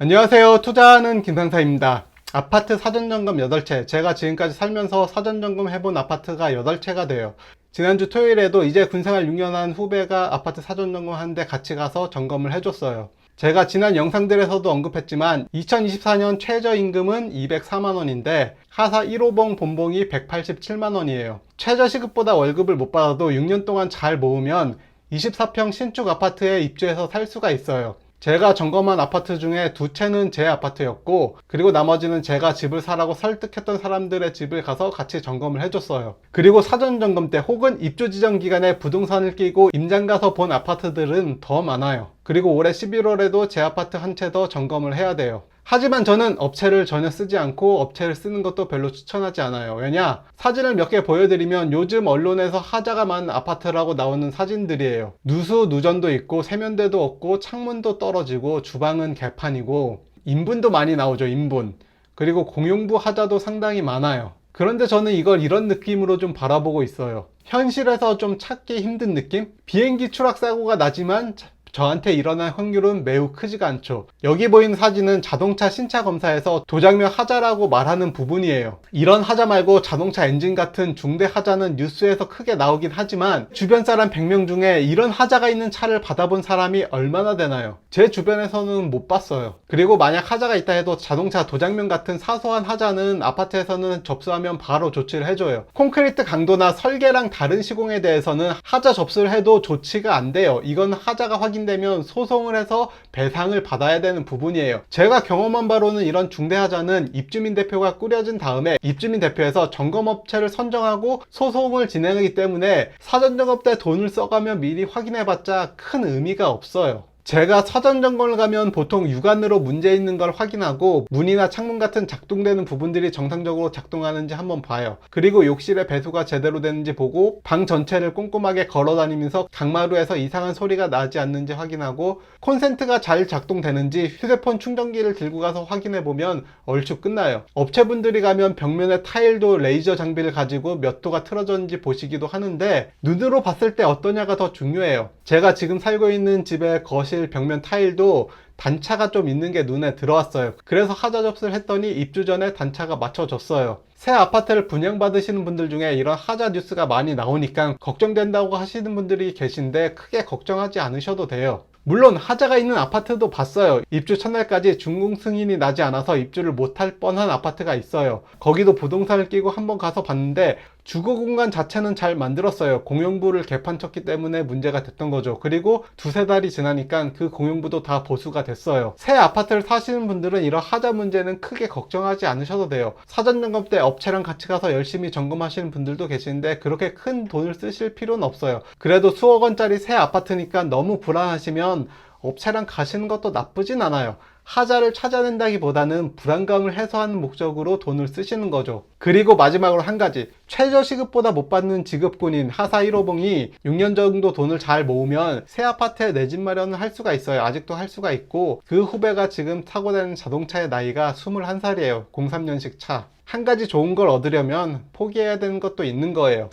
안녕하세요. 투자하는 김상사입니다. 아파트 사전점검 8채. 제가 지금까지 살면서 사전점검 해본 아파트가 8채가 돼요. 지난주 토요일에도 이제 군생활 6년 한 후배가 아파트 사전점검 하는데 같이 가서 점검을 해줬어요. 제가 지난 영상들에서도 언급했지만 2024년 최저임금은 204만원인데 하사 1호봉 본봉이 187만원이에요. 최저시급보다 월급을 못 받아도 6년 동안 잘 모으면 24평 신축 아파트에 입주해서 살 수가 있어요. 제가 점검한 아파트 중에 2채는 제 아파트였고, 그리고 나머지는 제가 집을 사라고 설득했던 사람들의 집을 가서 같이 점검을 해줬어요. 그리고 사전 점검 때 혹은 입주 지정 기간에 부동산을 끼고 임장 가서 본 아파트들은 더 많아요. 그리고 올해 11월에도 제 아파트 한 채 더 점검을 해야 돼요. 하지만 저는 업체를 전혀 쓰지 않고 업체를 쓰는 것도 별로 추천하지 않아요. 왜냐? 사진을 몇 개 보여드리면 요즘 언론에서 하자가 많은 아파트라고 나오는 사진들이에요. 누수 누전도 있고 세면대도 없고 창문도 떨어지고 주방은 개판이고 인분도 많이 나오죠. 인분. 그리고 공용부 하자도 상당히 많아요. 그런데 저는 이걸 이런 느낌으로 좀 바라보고 있어요. 현실에서 좀 찾기 힘든 느낌? 비행기 추락 사고가 나지만 저한테 일어날 확률은 매우 크지가 않죠. 여기 보이는 사진은 자동차 신차 검사에서 도장면 하자라고 말하는 부분이에요. 이런 하자 말고 자동차 엔진 같은 중대 하자는 뉴스에서 크게 나오긴 하지만 주변 사람 100명 중에 이런 하자가 있는 차를 받아본 사람이 얼마나 되나요? 제 주변에서는 못 봤어요. 그리고 만약 하자가 있다 해도 자동차 도장면 같은 사소한 하자는 아파트에서는 접수하면 바로 조치를 해줘요. 콘크리트 강도나 설계랑 다른 시공에 대해서는 하자 접수를 해도 조치가 안 돼요. 이건 하자가 확인되면 소송을 해서 배상을 받아야 되는 부분이에요. 제가 경험한 바로는 이런 중대 하자는 입주민 대표가 꾸려진 다음에 입주민 대표에서 점검업체를 선정하고 소송을 진행하기 때문에 사전점검 때 돈을 써가며 미리 확인해봤자 큰 의미가 없어요. 제가 사전점검을 가면 보통 육안으로 문제 있는 걸 확인하고 문이나 창문 같은 작동되는 부분들이 정상적으로 작동하는지 한번 봐요. 그리고 욕실의 배수가 제대로 되는지 보고 방 전체를 꼼꼼하게 걸어 다니면서 강마루에서 이상한 소리가 나지 않는지 확인하고 콘센트가 잘 작동되는지 휴대폰 충전기를 들고 가서 확인해 보면 얼추 끝나요. 업체분들이 가면 벽면에 타일도 레이저 장비를 가지고 몇 도가 틀어졌는지 보시기도 하는데 눈으로 봤을 때 어떠냐가 더 중요해요. 제가 지금 살고 있는 집의 거실 벽면 타일도 단차가 좀 있는 게 눈에 들어왔어요. 그래서 하자 접수를 했더니 입주 전에 단차가 맞춰졌어요. 새 아파트를 분양받으시는 분들 중에 이런 하자 뉴스가 많이 나오니까 걱정된다고 하시는 분들이 계신데 크게 걱정하지 않으셔도 돼요. 물론 하자가 있는 아파트도 봤어요. 입주 첫날까지 준공 승인이 나지 않아서 입주를 못할 뻔한 아파트가 있어요. 거기도 부동산을 끼고 한번 가서 봤는데 주거 공간 자체는 잘 만들었어요. 공용부를 개판 쳤기 때문에 문제가 됐던 거죠. 그리고 두세 달이 지나니까 그 공용부도 다 보수가 됐어요. 새 아파트를 사시는 분들은 이런 하자 문제는 크게 걱정하지 않으셔도 돼요. 사전점검 때 업체랑 같이 가서 열심히 점검하시는 분들도 계시는데 그렇게 큰 돈을 쓰실 필요는 없어요. 그래도 수억 원짜리 새 아파트니까 너무 불안하시면 업체랑 가시는 것도 나쁘진 않아요. 하자를 찾아낸다기보다는 불안감을 해소하는 목적으로 돈을 쓰시는 거죠. 그리고 마지막으로 한 가지, 최저시급보다 못 받는 지급군인 하사 1호봉이 6년 정도 돈을 잘 모으면 새 아파트에 내 집 마련을 할 수가 있어요. 아직도 할 수가 있고, 그 후배가 지금 타고 다니는 자동차의 나이가 21살이에요 03년식 차. 한 가지 좋은 걸 얻으려면 포기해야 되는 것도 있는 거예요.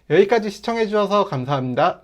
여기까지 시청해 주셔서 감사합니다.